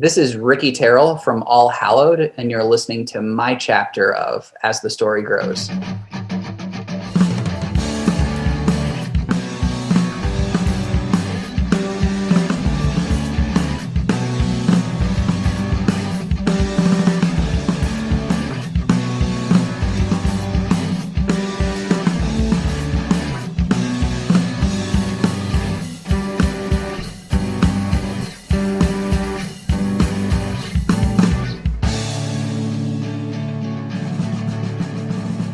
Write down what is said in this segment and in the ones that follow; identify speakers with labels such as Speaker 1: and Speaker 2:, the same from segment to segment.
Speaker 1: This is Ricky Terrell from All Hallowed, and you're listening to my chapter of As the Story Grows.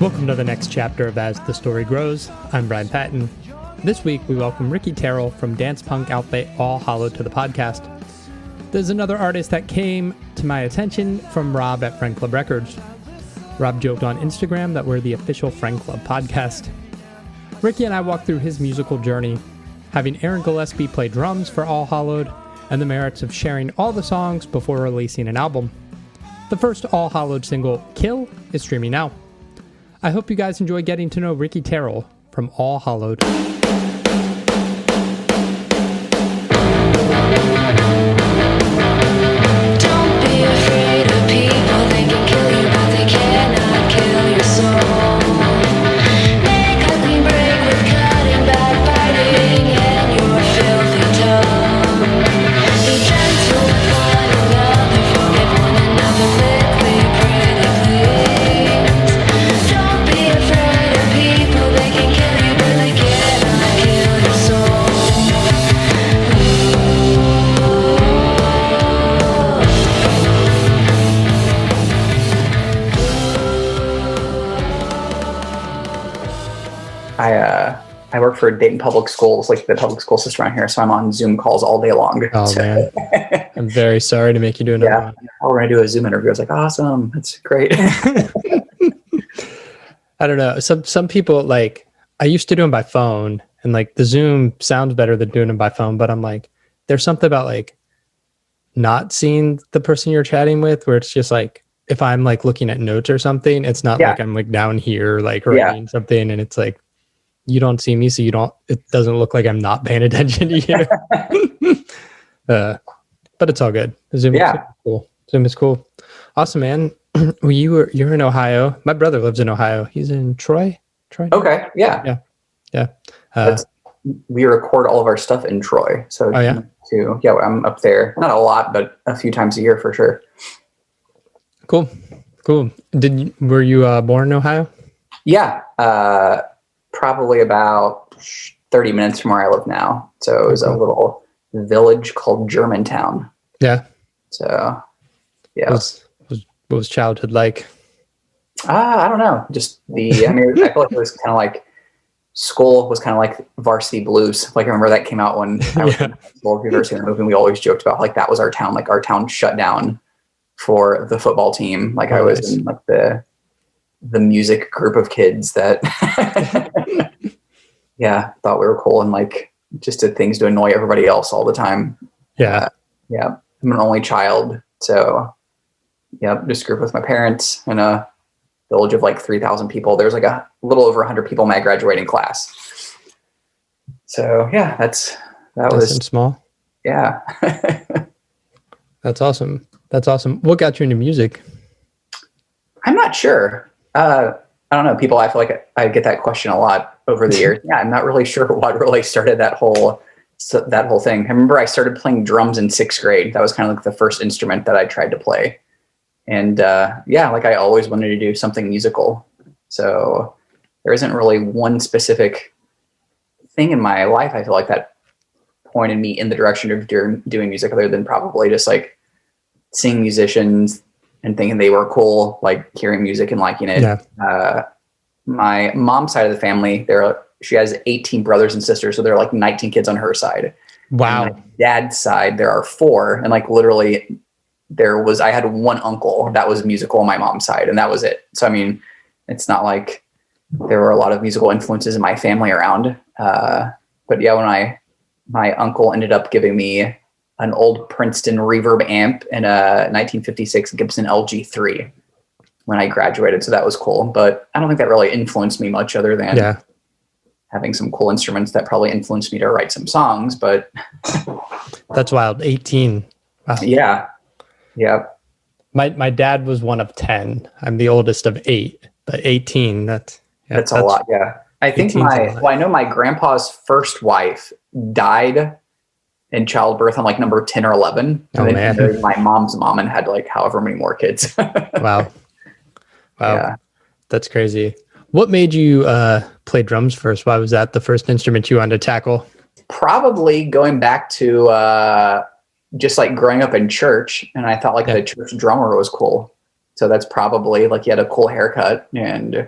Speaker 2: Welcome to the next chapter of As the Story Grows. I'm Brian Patton. This week, we welcome Ricky Terrell from dance punk outfit All Hallowed to the podcast. There's another artist that came to my attention from Rob at Friend Club Records. Rob joked on Instagram that we're the official Friend Club podcast. Ricky and I walked through his musical journey, having Aaron Gillespie play drums for All Hallowed, and the merits of sharing all the songs before releasing an album. The first All Hallowed single, Kill, is streaming now. I hope you guys enjoy getting to know Ricky Terrell from All Hallowed.
Speaker 1: I work for Dayton Public Schools, like the public school system around here, so I'm on Zoom calls all day long.
Speaker 2: Oh, man. I'm very sorry to make you do another one.
Speaker 1: Oh, we're going to do a Zoom interview. I was like, awesome. That's great.
Speaker 2: I don't know. Some people, like, I used to do them by phone, and, like, the Zoom sounds better than doing them by phone, but I'm like, there's something about, like, not seeing the person you're chatting with where it's just, like, if I'm, like, looking at notes or something, it's not like I'm, like, down here, like, writing something, and it's, like, you don't see me, so it doesn't look like I'm not paying attention to you. But it's all good. Zoom is cool. Zoom is cool. Awesome, man. Well, you're in Ohio. My brother lives in Ohio. He's in Troy.
Speaker 1: Okay. Yeah. We record all of our stuff in Troy. So I'm up there. Not a lot, but a few times a year for sure.
Speaker 2: Cool. Were you born in Ohio?
Speaker 1: Yeah. Probably about 30 minutes from where I live now. So it was a little village called Germantown.
Speaker 2: Yeah.
Speaker 1: So, yeah.
Speaker 2: What was childhood like?
Speaker 1: I don't know. Just I feel like it was kind of like school was kind of like Varsity Blues. Like I remember that came out when I was in school. If you've ever seen the movie, we always joked about like that was our town. Like our town shut down for the football team. Like I was in like the music group of kids that thought we were cool and like just did things to annoy everybody else all the time. I'm an only child, so just grew up with my parents in a village of like 3,000 people. There's like a little over 100 people in my graduating class. So that was
Speaker 2: small.
Speaker 1: Yeah.
Speaker 2: That's awesome. What got you into music?
Speaker 1: I'm not sure. I don't know. People, I feel like I get that question a lot over the years. I'm not really sure what really started that whole thing. I remember I started playing drums in 6th grade. That was kind of like the first instrument that I tried to play. And like I always wanted to do something musical. So there isn't really one specific thing in my life, I feel like, that pointed me in the direction of doing music, other than probably just like seeing musicians and thinking they were cool, like hearing music and liking it. Yeah. My mom's side of the family, she has 18 brothers and sisters, so there are like 19 kids on her side.
Speaker 2: Wow.
Speaker 1: And my dad's side, there are 4, and like literally I had one uncle that was musical on my mom's side, and that was it. So I mean, it's not like there were a lot of musical influences in my family around. But yeah, when my uncle ended up giving me an old Princeton reverb amp and a 1956 Gibson LG3 when I graduated. So that was cool, but I don't think that really influenced me much other than having some cool instruments that probably influenced me to write some songs, but
Speaker 2: that's wild. 18. Wow.
Speaker 1: Yeah. Yeah.
Speaker 2: My dad was one of 10. I'm the oldest of 8, but 18, that's
Speaker 1: a lot. Yeah. I think
Speaker 2: 18's a lot.
Speaker 1: I know my grandpa's first wife died in childbirth on like number 10 or 11. And then he married my mom's mom and had like however many more kids.
Speaker 2: Wow.
Speaker 1: Yeah.
Speaker 2: That's crazy. What made you play drums first? Why was that the first instrument you wanted to tackle?
Speaker 1: Probably going back to just like growing up in church, and I thought like the church drummer was cool. So that's probably like he had a cool haircut, and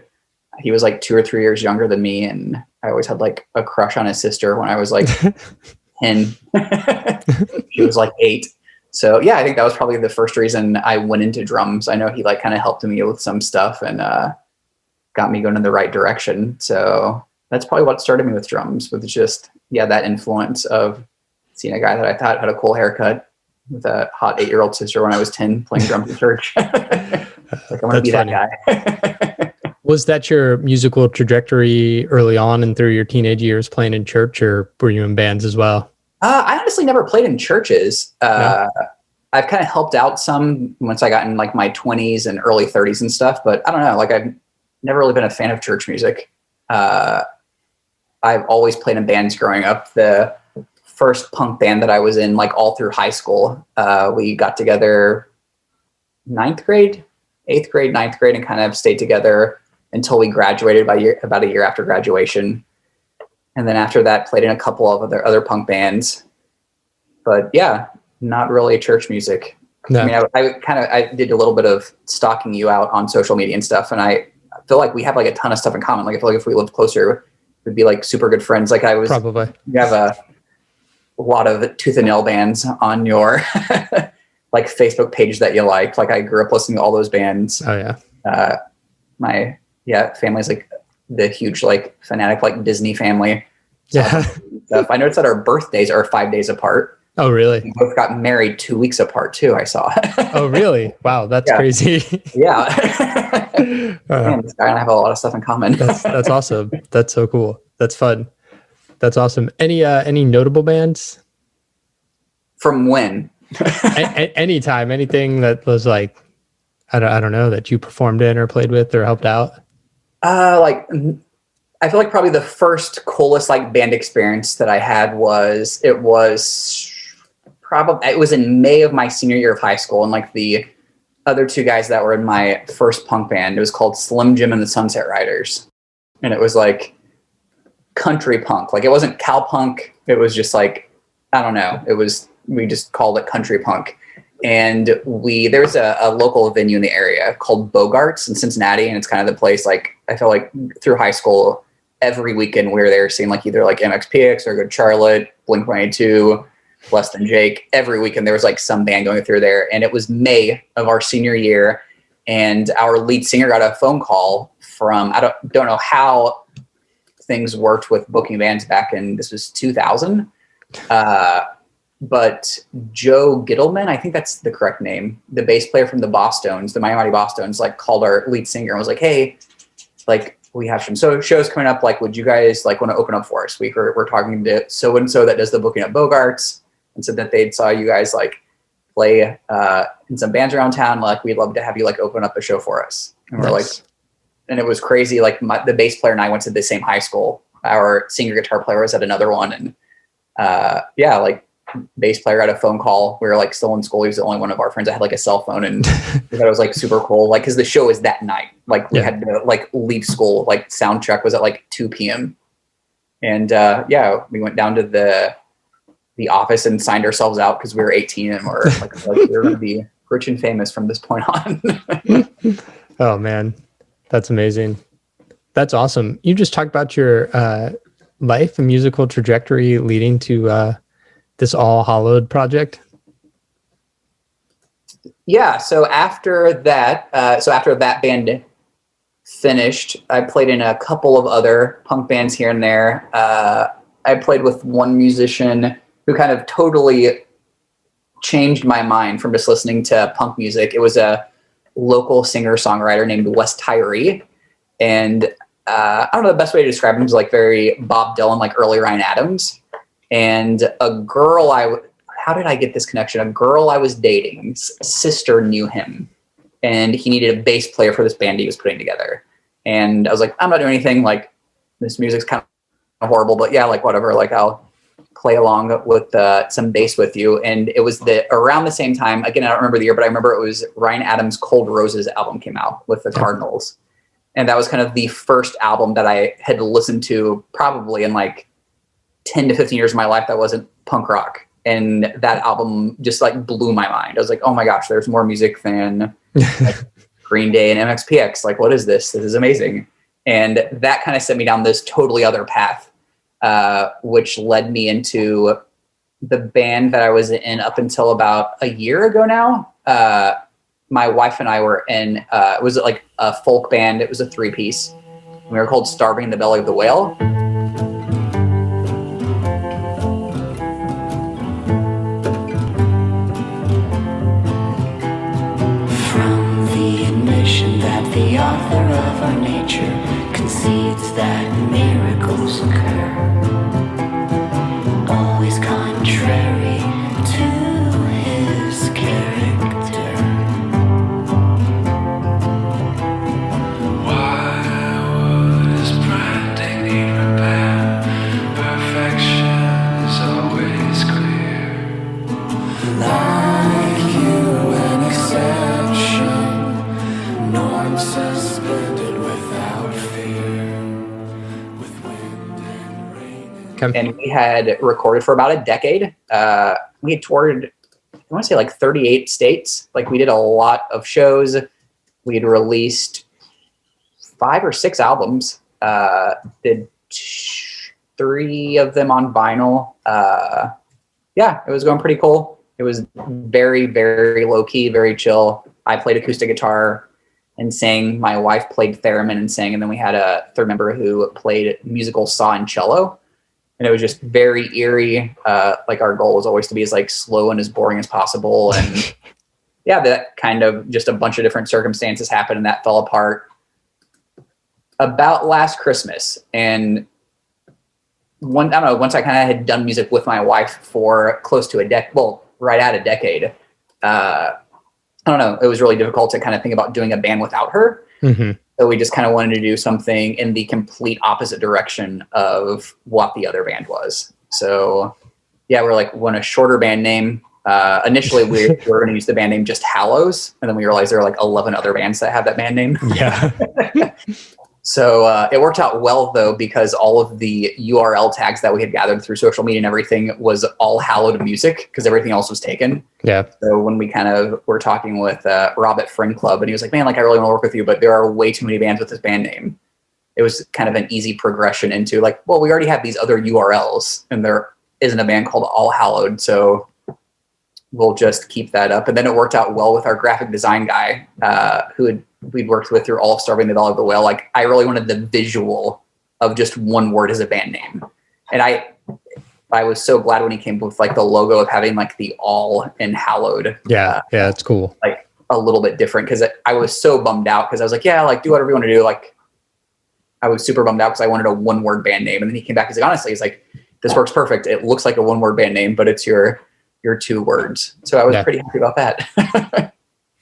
Speaker 1: he was like 2 or 3 years younger than me, and I always had like a crush on his sister when I was like 10. She was like 8. So yeah, I think that was probably the first reason I went into drums. I know he like kind of helped me with some stuff and got me going in the right direction. So that's probably what started me with drums, with just that influence of seeing a guy that I thought had a cool haircut with a hot 8-year-old sister when I was 10 playing drums in church. Like I'm gonna be that guy.
Speaker 2: Was that your musical trajectory early on and through your teenage years playing in church, or were you in bands as well?
Speaker 1: I honestly never played in churches. No? I've kind of helped out some once I got in like my 20s and early 30s and stuff, but I don't know, like I've never really been a fan of church music. I've always played in bands growing up. The first punk band that I was in, like all through high school, we got together 8th grade, 9th grade, and kind of stayed together until we graduated about a year after graduation. And then after that, played in a couple of other punk bands. But yeah, not really church music. No. I mean, I did a little bit of stalking you out on social media and stuff, and I feel like we have like a ton of stuff in common. Like I feel like if we lived closer, we'd be like super good friends. Like
Speaker 2: probably.
Speaker 1: You have a lot of tooth and nail bands on your like Facebook page that you like. Like I grew up listening to all those bands.
Speaker 2: Oh yeah.
Speaker 1: My family's like the huge like fanatic like Disney family.
Speaker 2: Yeah.
Speaker 1: Stuff. I noticed that our birthdays are 5 days apart.
Speaker 2: Oh really?
Speaker 1: We both got married 2 weeks apart too. I saw.
Speaker 2: Oh really? Wow, that's crazy.
Speaker 1: Yeah. Man, this guy and I have a lot of stuff in common.
Speaker 2: That's awesome. That's so cool. That's fun. That's awesome. Any notable bands?
Speaker 1: From when?
Speaker 2: Anytime, anything that was like, I don't know, that you performed in or played with or helped out?
Speaker 1: Like, I feel like probably the first coolest like band experience that I had was it was in May of my senior year of high school, and like the other 2 guys that were in my first punk band, it was called Slim Jim and the Sunset Riders, and it was like country punk. Like it wasn't cow punk. It was just like, I don't know. We just called it country punk. And there's a local venue in the area called Bogart's in Cincinnati. And it's kind of the place, like, I feel like through high school, every weekend we were there seeing like either like MXPX or Good Charlotte, Blink-182, Less Than Jake. Every weekend there was like some band going through there. And it was May of our senior year. And our lead singer got a phone call from, I don't know how things worked with booking bands back in, this was 2000. But Joe Gittleman, I think that's the correct name, the bass player from the Mighty Bosstones, like called our lead singer and was like, hey, like we have some shows coming up. Like, would you guys like want to open up for us? We're talking to so-and-so that does the booking at Bogart's, and said that they'd saw you guys like play in some bands around town. Like, we'd love to have you like open up a show for us. And we're like, and it was crazy. Like the bass player and I went to the same high school. Our senior guitar player was at another one. And like bass player got a phone call. We were like still in school. He was the only one of our friends that had like a cell phone, and we thought it was like super cool. Like, cause the show was that night. Like we had to like leave school, like sound check was at like 2 p.m. And we went down to the office and signed ourselves out because we were 18 and we're like we were going to be rich and famous from this point on.
Speaker 2: Oh man, that's amazing. That's awesome. You just talked about your life and musical trajectory leading to this All Hallowed project. Yeah.
Speaker 1: So after that band finished, I played in a couple of other punk bands here and there. I played with one musician who kind of totally changed my mind from just listening to punk music. It was a local singer-songwriter named Wes Tyree. And I don't know, the best way to describe him is like very Bob Dylan, like early Ryan Adams. And a girl I how did I get this connection? A girl I was dating's sister knew him, and he needed a bass player for this band he was putting together. And I was like, I'm not doing anything. Like, this music's kind of horrible, but yeah, like whatever. Like, I'll play along with some bass with you. And it was around the same time. Again, I don't remember the year, but I remember it was Ryan Adams' Cold Roses album came out with the Cardinals. And that was kind of the first album that I had listened to probably in like 10 to 15 years of my life that wasn't punk rock. And that album just like blew my mind. I was like, oh my gosh, there's more music than like Green Day and MXPX. Like, what is this? This is amazing. And that kind of set me down this totally other path, which led me into the band that I was in up until about a year ago now. My wife and I were in, it was like a folk band. It was a 3-piece. We were called Starving in the Belly of the Whale.
Speaker 3: From the admission that the author of our nature concedes that miracles occur, always contrary to his character.
Speaker 1: And we had recorded for about a decade. We had toured, I want to say like 38 states. Like, we did a lot of shows. We had released 5 or 6 albums. Did 3 of them on vinyl. Yeah, it was going pretty cool. It was very, very low key, very chill. I played acoustic guitar and sang. My wife played theremin and sang. And then we had a third member who played musical saw and cello. And it was just very eerie. Like, our goal was always to be as like slow and as boring as possible. And yeah, that kind of just a bunch of different circumstances happened and that fell apart about last Christmas. And I don't know, once I kind of had done music with my wife for close to a decade, well, right at a decade, I don't know, it was really difficult to kind of think about doing a band without her. Mm-hmm. So we just kind of wanted to do something in the complete opposite direction of what the other band was. So yeah, we're like, want a shorter band name. Initially we were going to use the band name just Hallows. And then we realized there are like 11 other bands that have that band name.
Speaker 2: Yeah.
Speaker 1: So it worked out well though, because all of the URL tags that we had gathered through social media and everything was All Hallowed music, because everything else was taken. Yeah. So when we kind of were talking with Rob at Friend Club, and he was like, man, like, I really want to work with you, but there are way too many bands with this band name. It was kind of an easy progression into like, well, we already have these other URLs and there isn't a band called All Hallowed. So we'll just keep that up. And then it worked out well with our graphic design guy, we'd worked with through all of Starving the Belly of the Whale. Like, I really wanted the visual of just one word as a band name. And I was so glad when he came with like the logo of having like the All and Hallowed.
Speaker 2: Yeah. Yeah. It's cool.
Speaker 1: Like a little bit different. Cause I was so bummed out. Cause I was like, yeah, like, do whatever you want to do. Like, I was super bummed out because I wanted a 1-word band name. And then he came back. He's like, honestly, he's like, this works perfect. It looks like a 1-word band name, but it's your 2 words. So I was pretty happy about that.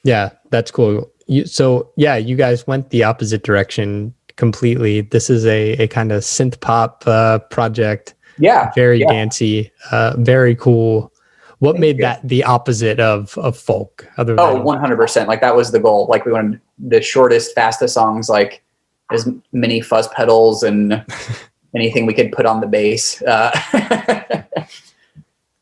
Speaker 2: Yeah, that's cool. So you guys went the opposite direction completely. This is a kind of synth pop project. Yeah. Very dancey, very cool. What made that the opposite of folk? Other than
Speaker 1: 100%. Like, that was the goal. Like, we wanted the shortest, fastest songs, like as many fuzz pedals and anything we could put on the bass.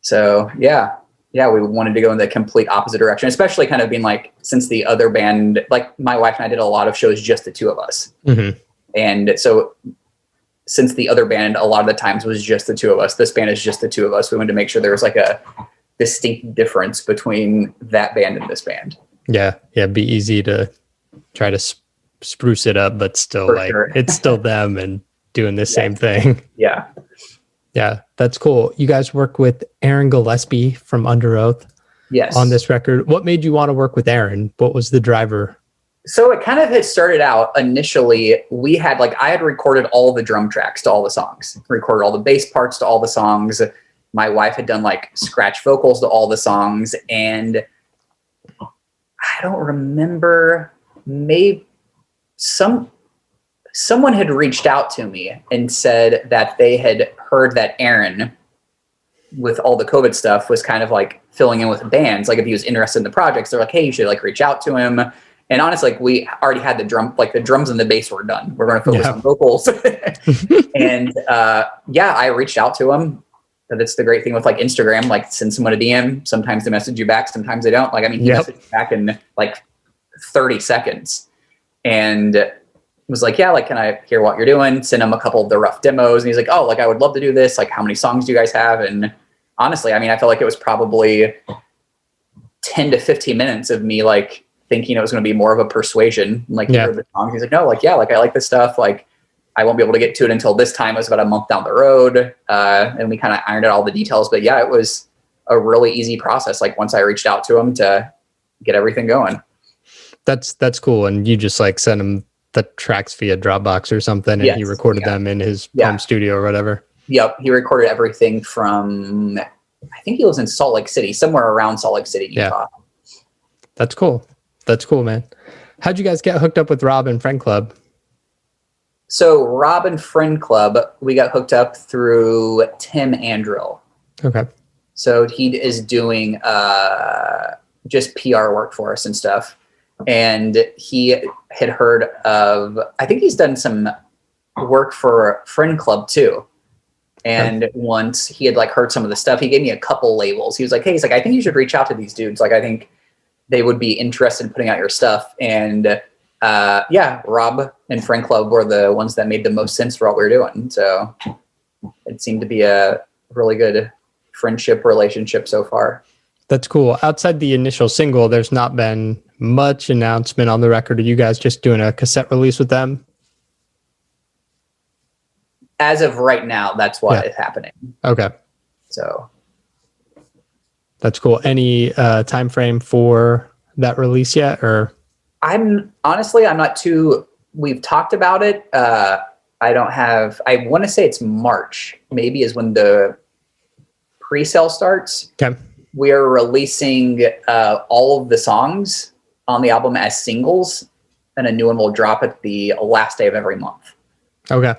Speaker 1: So yeah, we wanted to go in the complete opposite direction, especially kind of being like, since the other band, like my wife and I did a lot of shows, just the 2 of us. Mm-hmm. And so since the other band, a lot of the times was just the 2 of us, this band is just the 2 of us. We wanted to make sure there was like a distinct difference between that band and this band.
Speaker 2: Yeah. Yeah. It'd be easy to try to spruce it up, but still it's still them and doing the same thing.
Speaker 1: Yeah.
Speaker 2: Yeah, that's cool. You guys work with Aaron Gillespie from Under Oath.
Speaker 1: Yes.
Speaker 2: On this record. What made you want to work with Aaron? What was the driver?
Speaker 1: So it kind of had started out initially. We had I had recorded all the drum tracks to all the songs, recorded all the bass parts to all the songs. my wife had done like scratch vocals to all the songs, and I don't remember, maybe someone had reached out to me and said that they had heard that Aaron, with all the COVID stuff, was kind of like filling in with bands. Like if he was interested in the projects, they're like, hey, you should like reach out to him. And honestly, like we already had the drums and the bass were done. We're going to focus on vocals. And I reached out to him. But it's the great thing with like Instagram, like send someone a DM. Sometimes they message you back, sometimes they don't. Like, I mean, he messaged back in like 30 seconds and was like, yeah, like, can I hear what you're doing? Send him a couple of the rough demos. And he's like, oh, like, I would love to do this. Like, how many songs do you guys have? And honestly, I mean, I felt like it was probably 10 to 15 minutes of me like thinking it was going to be more of a persuasion. Like, he heard the songs. He's like, no, like, yeah, like, I like this stuff. Like, I won't be able to get to it until this time. It was about a month down the road. And we kind of ironed out all the details. But yeah, it was a really easy process. Like once I reached out to him to get everything going.
Speaker 2: That's cool. And you just like sent him the tracks via Dropbox or something, and he recorded them in his home studio or whatever. Yep.
Speaker 1: He recorded everything from, I think he lives in Salt Lake City, somewhere around Salt Lake City, Utah.
Speaker 2: Yeah. That's cool. That's cool, man. How'd you guys get hooked up with Rob and Friend Club?
Speaker 1: So Rob and Friend Club, we got hooked up through Tim Andrill.
Speaker 2: Okay.
Speaker 1: So he is doing just PR work for us and stuff. And he had heard of, I think he's done some work for Friend Club too. And once he had like heard some of the stuff, he gave me a couple labels. He was like, hey, he's like, I think you should reach out to these dudes. Like, I think they would be interested in putting out your stuff. And Rob and Friend Club were the ones that made the most sense for what we were doing. So it seemed to be a really good friendship relationship so far.
Speaker 2: That's cool. Outside the initial single, there's not been much announcement on the record. Are you guys just doing a cassette release with them?
Speaker 1: As of right now, that's what is happening.
Speaker 2: Okay.
Speaker 1: So
Speaker 2: that's cool. Any time frame for that release yet? Or
Speaker 1: I'm not too, we've talked about it. I want to say it's March, maybe is when the pre-sale starts.
Speaker 2: Okay.
Speaker 1: We are releasing all of the songs on the album as singles, and a new one will drop at the last day of every month.
Speaker 2: Okay.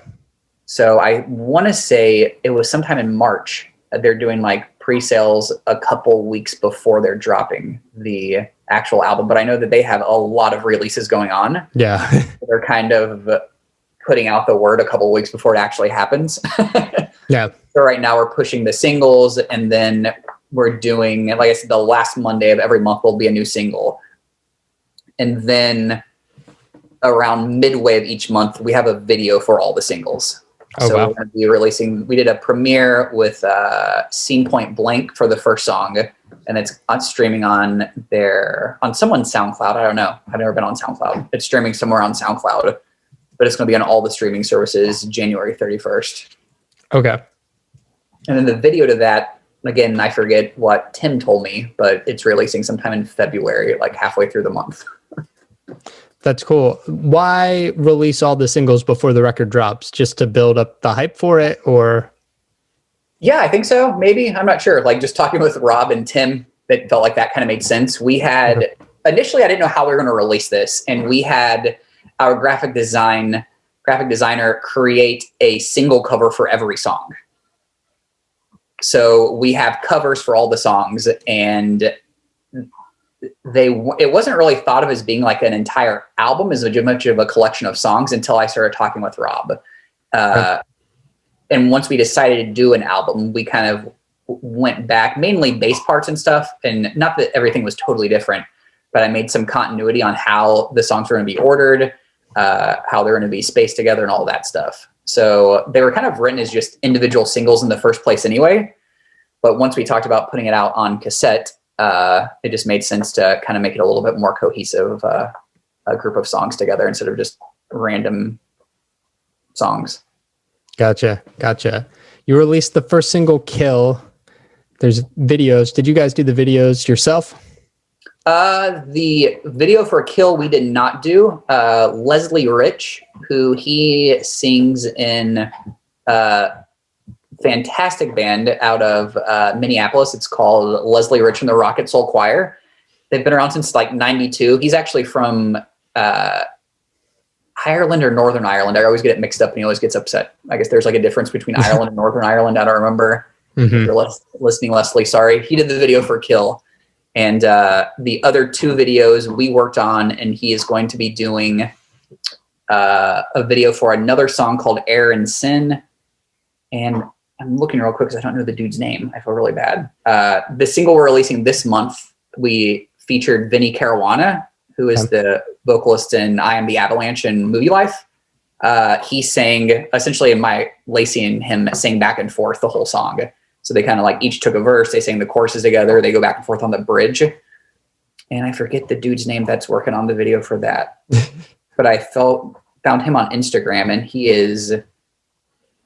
Speaker 1: So I want to say it was sometime in March. They're doing like pre-sales a couple weeks before they're dropping the actual album, but I know that they have a lot of releases going on.
Speaker 2: Yeah.
Speaker 1: They're kind of putting out the word a couple weeks before it actually happens.
Speaker 2: Yeah.
Speaker 1: So right now we're pushing the singles, and then we're doing, like I said, the last Monday of every month will be a new single. And then around midway of each month, we have a video for all the singles.
Speaker 2: Oh,
Speaker 1: so
Speaker 2: wow.
Speaker 1: we're going to be releasing, we did a premiere with Scene Point Blank for the first song, and it's streaming on someone's SoundCloud. I don't know. I've never been on SoundCloud. It's streaming somewhere on SoundCloud, but it's going to be on all the streaming services January 31st.
Speaker 2: Okay.
Speaker 1: And then the video to that, again, I forget what Tim told me, but it's releasing sometime in February, like halfway through the month.
Speaker 2: That's cool. Why release all the singles before the record drops? Just to build up the hype for it, or?
Speaker 1: Yeah, I think so. Maybe. I'm not sure. Like just talking with Rob and Tim, that felt like that kind of made sense. We had, initially I didn't know how we were going to release this. And we had our graphic designer create a single cover for every song. So we have covers for all the songs, and it wasn't really thought of as being like an entire album as much of a collection of songs until I started talking with Rob. And once we decided to do an album, we kind of went back, mainly bass parts and stuff. And not that everything was totally different, but I made some continuity on how the songs were going to be ordered, how they're going to be spaced together and all that stuff. So they were kind of written as just individual singles in the first place anyway. But once we talked about putting it out on cassette, it just made sense to kind of make it a little bit more cohesive, a group of songs together instead of just random songs.
Speaker 2: Gotcha. You released the first single, Kill. There's videos. Did you guys do the videos yourself?
Speaker 1: The video for Kill we did not do. Leslie Rich, who he sings in fantastic band out of Minneapolis. It's called Leslie Rich and the Rocket Soul Choir. They've been around since like 92. He's actually from Ireland or Northern Ireland. I always get it mixed up and he always gets upset. I guess there's like a difference between Ireland and Northern Ireland. I don't remember. If you're listening, Leslie, sorry. He did the video for Kill. And the other 2 videos we worked on, and he is going to be doing a video for another song called Air and Sin. And I'm looking real quick because I don't know the dude's name. I feel really bad. The single we're releasing this month, we featured Vinny Caruana, who is the vocalist in I Am the Avalanche and Movie Life. He sang, essentially Lacey and him sang back and forth the whole song. So they kind of like each took a verse, they sang the choruses together, they go back and forth on the bridge. And I forget the dude's name that's working on the video for that. But I found him on Instagram, and he is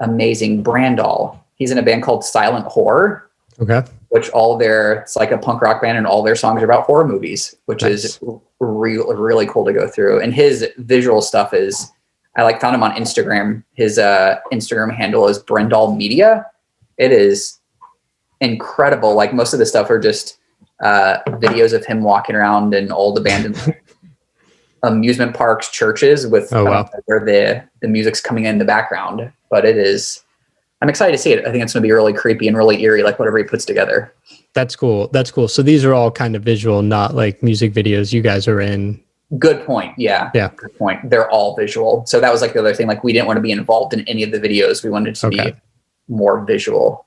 Speaker 1: amazing. Brandall. He's in a band called Silent Horror. Okay. Which it's like a punk rock band, and all their songs are about horror movies, which is really cool to go through. And his visual stuff is, I found him on Instagram. His Instagram handle is Brendall Media. It is incredible. Like most of the stuff are just videos of him walking around in old abandoned amusement parks, churches with where the music's coming in the background. But I'm excited to see it. I think it's going to be really creepy and really eerie, like whatever he puts together.
Speaker 2: That's cool. So these are all kind of visual, not like music videos you guys are in.
Speaker 1: Good point. Yeah. Good point. They're all visual. So that was like the other thing. Like we didn't want to be involved in any of the videos. We wanted to be more visual.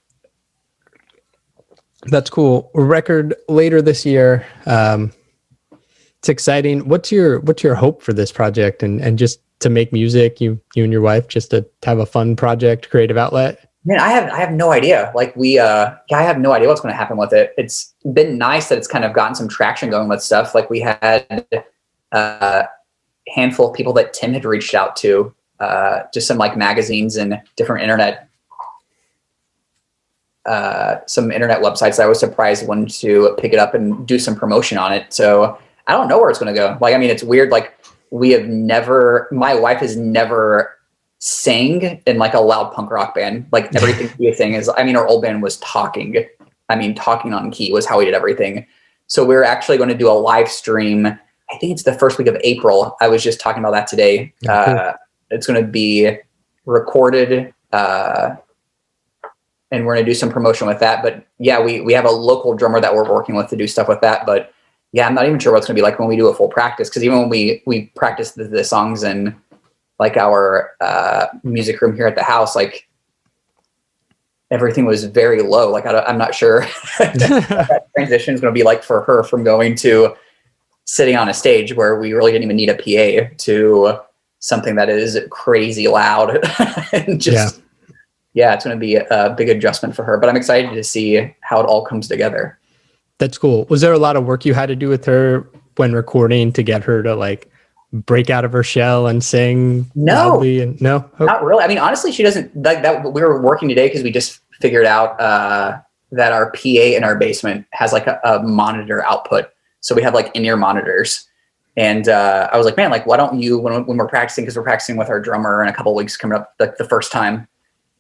Speaker 2: That's cool. Record later this year. It's exciting. What's your hope for this project and just to make music, you and your wife, just to have a fun project, creative outlet?
Speaker 1: Man, I have no idea. Like I have no idea what's going to happen with it. It's been nice that it's kind of gotten some traction going with stuff. Like we had a handful of people that Tim had reached out to, just some like magazines and different some internet websites that I was surprised wanted to pick it up and do some promotion on it. So I don't know where it's going to go. Like, I mean, it's weird. Like my wife has never sang in like a loud punk rock band. Like everything we thing is, I mean, our old band was talking on key was how we did everything. So we're actually going to do a live stream. I think it's the first week of April. I was just talking about that today. It's going to be recorded, and we're going to do some promotion with that. But yeah, we have a local drummer that we're working with to do stuff with that. But yeah, I'm not even sure what it's going to be like when we do a full practice. Because even when we practice the songs in like our music room here at the house, like everything was very low. Like I'm not sure what that transition is going to be like for her from going to sitting on a stage where we really didn't even need a PA to something that is crazy loud and just it's going to be a big adjustment for her. But I'm excited to see how it all comes together.
Speaker 2: That's cool. Was there a lot of work you had to do with her when recording to get her to like break out of her shell and sing loudly? No,
Speaker 1: not really. I mean, honestly, she doesn't like that. We were working today because we just figured out that our PA in our basement has like a monitor output. So we have like in-ear monitors. And I was like, man, like, why don't you, when we're practicing, because we're practicing with our drummer in a couple of weeks coming up, like the first time.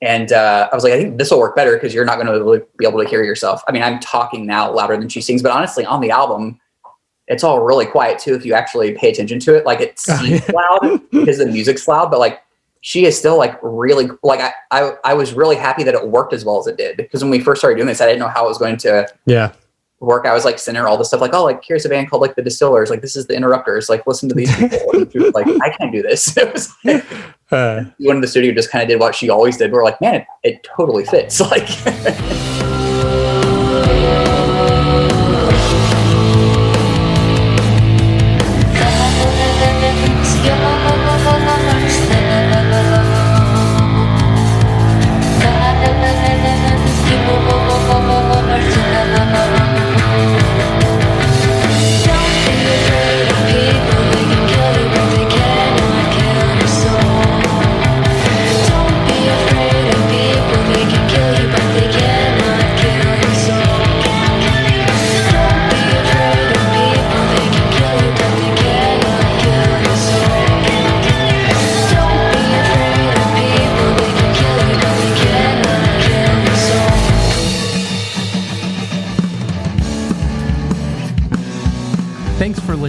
Speaker 1: And I was like, I think this will work better because you're not going to be able to hear yourself. I mean, I'm talking now louder than she sings, but honestly, on the album, it's all really quiet too. If you actually pay attention to it, like it seems loud because the music's loud, but like she is still like really, like I was really happy that it worked as well as it did. Because when we first started doing this, I didn't know how it was going to work. I was like sending her all this stuff like, oh, like here's a band called like the Distillers, like this is the Interrupters, like listen to these people. And she was like, I can't do this. It was like, one in the studio just kind of did what she always did. We're like, man, it totally fits. Like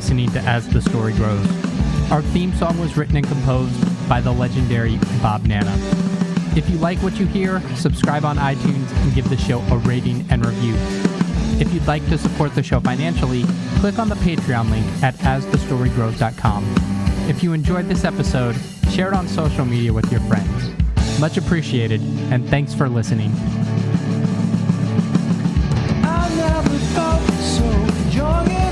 Speaker 4: listening to As the Story Grows. Our theme song was written and composed by the legendary Bob Nana. If you like what you hear, subscribe on iTunes and give the show a rating and review. If you'd like to support the show financially, click on the Patreon link at asthestorygrows.com. If you enjoyed this episode, share it on social media with your friends. Much appreciated, and thanks for listening.
Speaker 5: I never felt so young.